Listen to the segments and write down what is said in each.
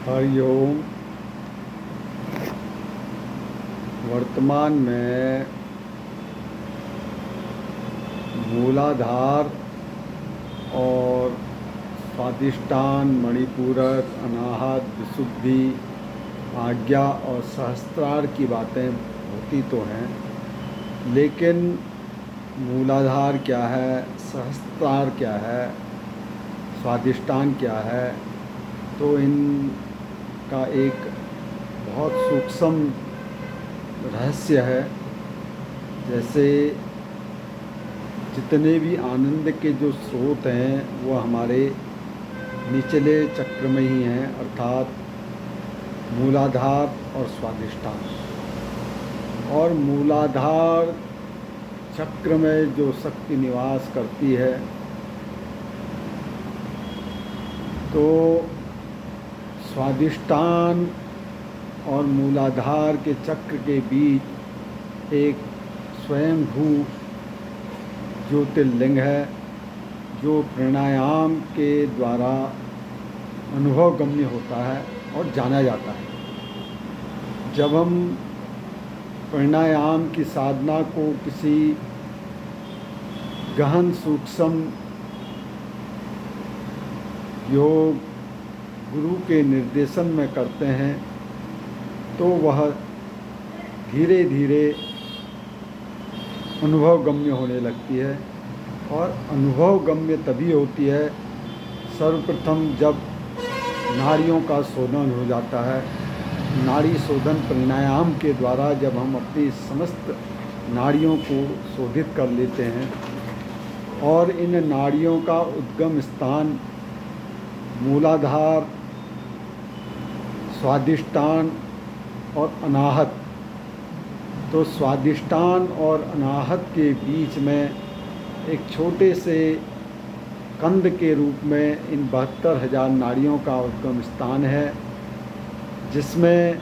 हरिओम। वर्तमान में मूलाधार और स्वादिष्टान, मणिपूरक, अनाहत, विशुद्धि, आज्ञा और सहस्त्रार की बातें होती तो हैं, लेकिन मूलाधार क्या है, सहस्त्रार क्या है, स्वादिष्टान क्या है, तो इनका एक बहुत सूक्ष्म रहस्य है। जैसे जितने भी आनंद के जो स्रोत हैं वो हमारे निचले चक्र में ही हैं, अर्थात मूलाधार और स्वादिष्टान। और मूलाधार चक्र में जो शक्ति निवास करती है, तो स्वादिष्टान और मूलाधार के चक्र के बीच एक स्वयंभू ज्योतिर्लिंग है, जो प्राणायाम के द्वारा अनुभवगम्य होता है और जाना जाता है। जब हम प्राणायाम की साधना को किसी गहन सूक्ष्म योग गुरु के निर्देशन में करते हैं, तो वह धीरे धीरे अनुभवगम्य होने लगती है। और अनुभवगम्य तभी होती है सर्वप्रथम जब नाड़ियों का शोधन हो जाता है। नाड़ी शोधन प्राणायाम के द्वारा जब हम अपनी समस्त नाड़ियों को शोधित कर लेते हैं और इन नाड़ियों का उद्गम स्थान मूलाधार, स्वादिष्टान और अनाहत, तो स्वादिष्टान और अनाहत के बीच में एक छोटे से कंद के रूप में इन 72,000 नाड़ियों का उद्गम स्थान है, जिसमें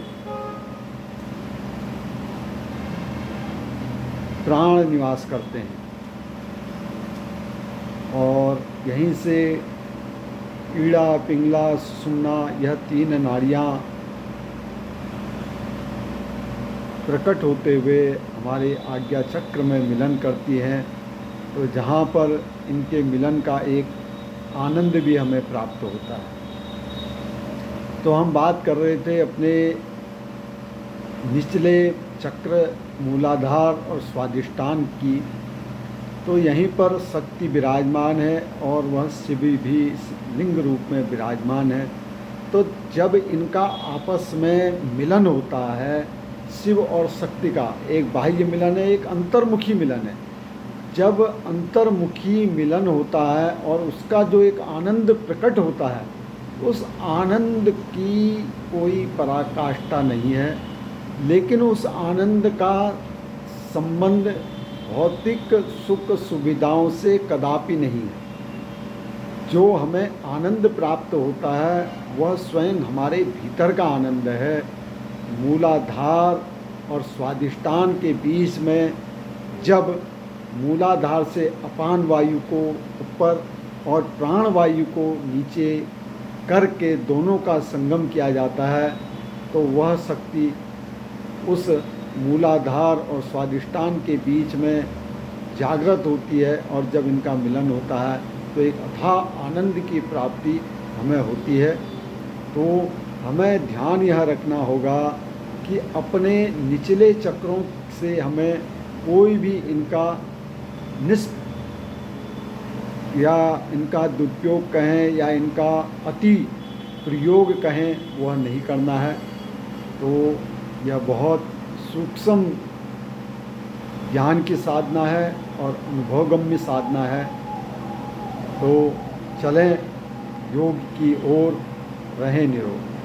प्राण निवास करते हैं। और यहीं से ईड़ा, पिंगला, सुषुम्ना, यह 3 नाड़ियाँ प्रकट होते हुए हमारे आज्ञा चक्र में मिलन करती हैं, तो जहाँ पर इनके मिलन का एक आनंद भी हमें प्राप्त होता है। तो हम बात कर रहे थे अपने निचले चक्र मूलाधार और स्वादिष्टान की। तो यहीं पर शक्ति विराजमान है और वह शिव भी लिंग रूप में विराजमान है। तो जब इनका आपस में मिलन होता है, शिव और शक्ति का एक बाह्य मिलन है, एक अंतर्मुखी मिलन है। जब अंतर्मुखी मिलन होता है और उसका जो एक आनंद प्रकट होता है, उस आनंद की कोई पराकाष्ठा नहीं है, लेकिन उस आनंद का संबंध भौतिक सुख सुविधाओं से कदापि नहीं है। जो हमें आनंद प्राप्त होता है वह स्वयं हमारे भीतर का आनंद है। मूलाधार और स्वादिष्टान के बीच में जब मूलाधार से अपान वायु को ऊपर और प्राण वायु को नीचे करके दोनों का संगम किया जाता है, तो वह शक्ति उस मूलाधार और स्वादिष्टान के बीच में जागृत होती है। और जब इनका मिलन होता है तो एक अथाह आनंद की प्राप्ति हमें होती है। तो हमें ध्यान यह रखना होगा कि अपने निचले चक्रों से हमें कोई भी इनका या इनका दुरुपयोग कहें या इनका अति प्रयोग कहें, वह नहीं करना है। तो यह बहुत सूक्ष्म ज्ञान की साधना है और अनुभवगम्य साधना है। तो चलें योग की ओर, रहें निरोग।